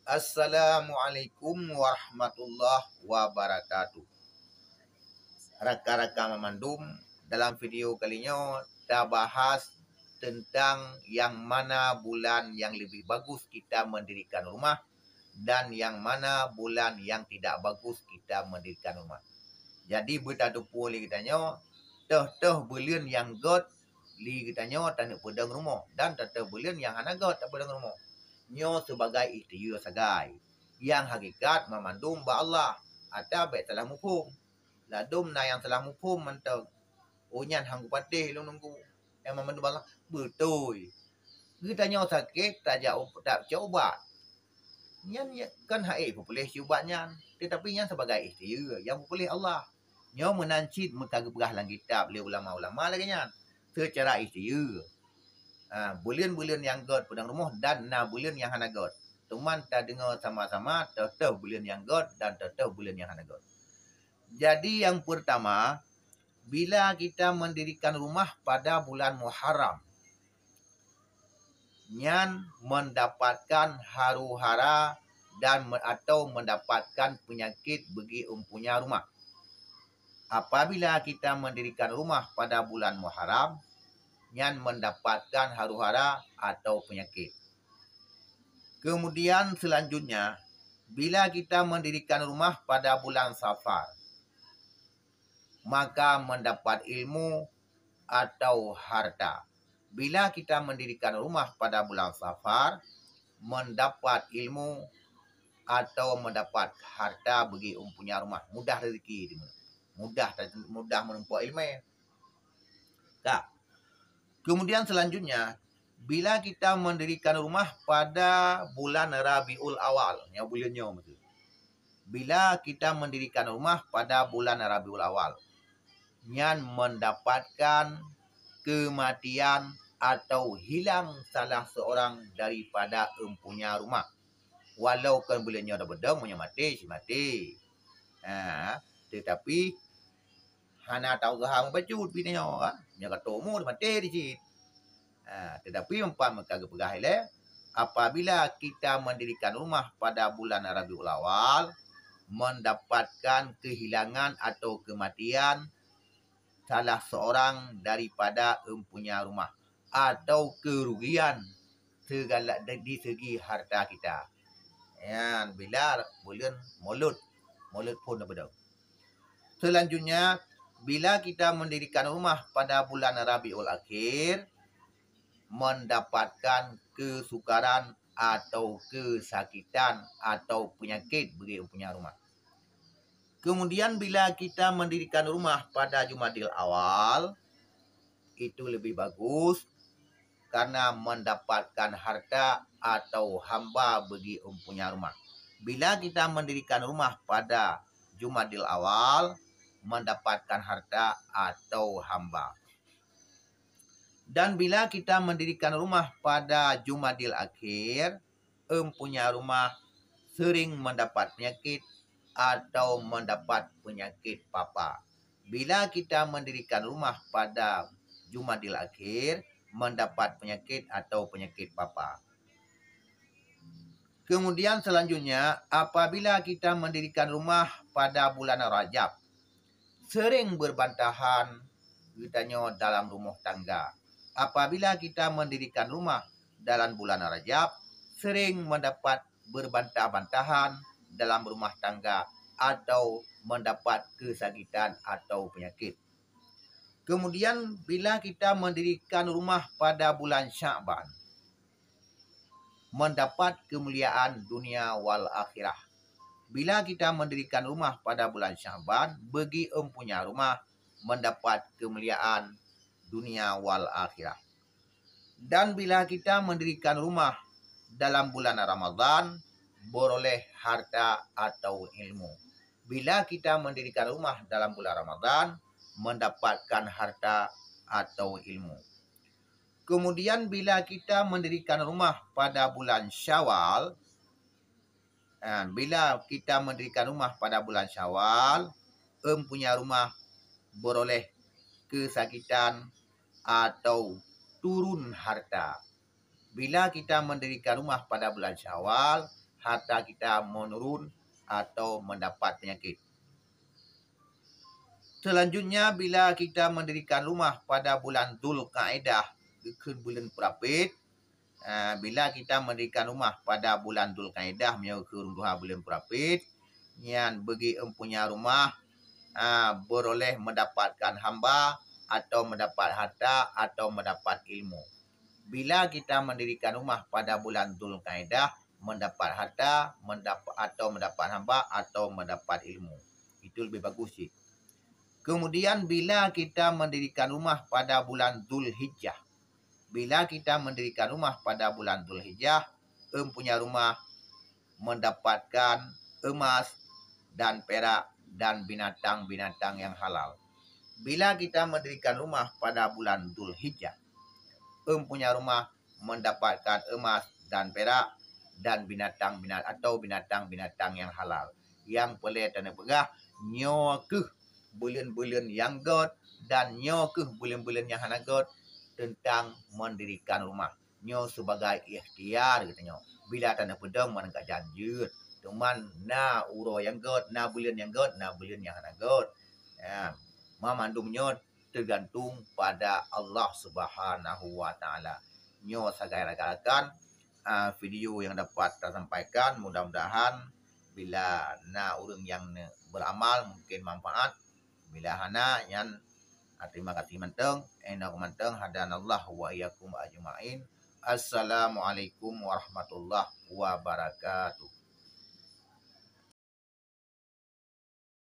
Assalamualaikum warahmatullahi wabarakatuh. Rakan-rakan memandum, dalam video kali ini kita bahas tentang yang mana bulan yang lebih bagus kita mendirikan rumah dan yang mana bulan yang tidak bagus kita mendirikan rumah. Jadi berita tupu li kitanya, teh bulan yang god li kitanya tak nak pedang rumah dan teh bulan yang hana god tak pedang rumah. Nyo sebagai ikhtiar sagai. Yang hakikat memandum ba Allah ada baik salah mufhum. Ladum na yang salah mufhum mentang onyan hang patih lu nunggu. Yang memandum Allah betul. Kita nyo sakit tak coba. Nyan kan haik boleh cubatnya. Tetapi yang sebagai ikhtiar yang boleh Allah. Nyo menancit mengkagerah lang kitab oleh ulama-ulama lagi nya. Secara ikhtiar. Bulan-bulan yang god pedang rumah dan bulan yang hana god. Teman tak dengar sama-sama tetap bulan yang god dan tetap bulan yang hana god. Jadi yang pertama, bila kita mendirikan rumah pada bulan Muharram, nyan mendapatkan haru-hara dan atau mendapatkan penyakit bagi empunya rumah. Apabila kita mendirikan rumah pada bulan Muharram, nyan mendapatkan haru-hara atau penyakit. Kemudian selanjutnya, bila kita mendirikan rumah pada bulan Safar, maka mendapat ilmu atau harta. Bila kita mendirikan rumah pada bulan Safar, mendapat ilmu atau mendapat harta bagi empunya rumah. Mudah rezeki. Mudah menempuh ilmu. Tak. Kemudian selanjutnya, bila kita mendirikan rumah pada bulan Rabiul Awal, yang bulannya betul. Bila kita mendirikan rumah pada bulan Rabiul Awal, nyan mendapatkan kematian atau hilang salah seorang daripada empunya rumah. Walau kan bulannya dah bedang, punya mati, si mati. Tetapi hana tahu gahang bacut pinanya, nya kata umur mati di situ. Tetapi umpama kagak pegah ile, apabila kita mendirikan rumah pada bulan Rabiul Awal, mendapatkan kehilangan atau kematian salah seorang daripada empunya rumah atau kerugian segala di segi harta kita. Yan bila bulan Maulud pun apa. Selanjutnya, bila kita mendirikan rumah pada bulan Rabiul Akhir, mendapatkan kesukaran atau kesakitan atau penyakit bagi punya rumah. Kemudian bila kita mendirikan rumah pada Jumadil Awal, itu lebih bagus karena mendapatkan harta atau hamba bagi empunya rumah. Bila kita mendirikan rumah pada Jumadil Awal, mendapatkan harta atau hamba. Dan bila kita mendirikan rumah pada Jumadil Akhir, empunya rumah sering mendapat penyakit atau mendapat penyakit papa. Bila kita mendirikan rumah pada Jumadil Akhir, mendapat penyakit atau penyakit papa. Kemudian selanjutnya, apabila kita mendirikan rumah pada bulan Rajab, sering berbantahan kitanya dalam rumah tangga. Apabila kita mendirikan rumah dalam bulan Rajab, sering mendapat berbantah-bantahan dalam rumah tangga atau mendapat kesakitan atau penyakit. Kemudian bila kita mendirikan rumah pada bulan Sya'ban, mendapat kemuliaan dunia wal akhirah. Bila kita mendirikan rumah pada bulan Sya'ban, bagi empunya rumah mendapat kemuliaan dunia wal akhirah. Dan bila kita mendirikan rumah dalam bulan Ramadan, beroleh harta atau ilmu. Bila kita mendirikan rumah dalam bulan Ramadan, mendapatkan harta atau ilmu. Kemudian bila kita mendirikan rumah pada bulan Syawal, bila kita mendirikan rumah pada bulan Syawal, empunya rumah beroleh kesakitan atau turun harta. Bila kita mendirikan rumah pada bulan Syawal, harta kita menurun atau mendapat penyakit. Selanjutnya, bila kita mendirikan rumah pada bulan Dzulqa'dah, ke bulan Propit, bila kita mendirikan rumah pada bulan Dzulqa'dah, ke bulan Propit, yang bagi empunya rumah beroleh mendapatkan hamba atau mendapat harta atau mendapat ilmu. Bila kita mendirikan rumah pada bulan Dzulqa'dah, mendapat harta, mendapat hamba atau mendapat ilmu. Itu lebih bagus sih. Kemudian bila kita mendirikan rumah pada bulan Dzulhijjah. Bila kita mendirikan rumah pada bulan Dzulhijjah, empunya rumah mendapatkan emas dan perak dan binatang-binatang yang halal. Bila kita mendirikan rumah pada bulan Dzulhijjah, empunya rumah mendapatkan emas dan perak dan binatang-binatang yang halal. Yang boleh tanah pegah nyo ke bulan-bulan yang god dan nyo ke bulan-bulan yang hana god tentang mendirikan rumah. Nyo sebagai ikhtiar katanya. Bila tanah pedang mana kat janjut. Teman na uro yang god, na bulan yang god, na bulan yang hana god. Ya, mamandumnya tergantung pada Allah Subhanahu wa taala. Nyo sagai rakan video yang dapat saya sampaikan, mudah-mudahan bila na urang yang beramal mungkin manfaat. Bila hana yang terima kasih manteng, enak manteng, hadanallah wa iyyakum ajmain. Assalamualaikum warahmatullahi wabarakatuh.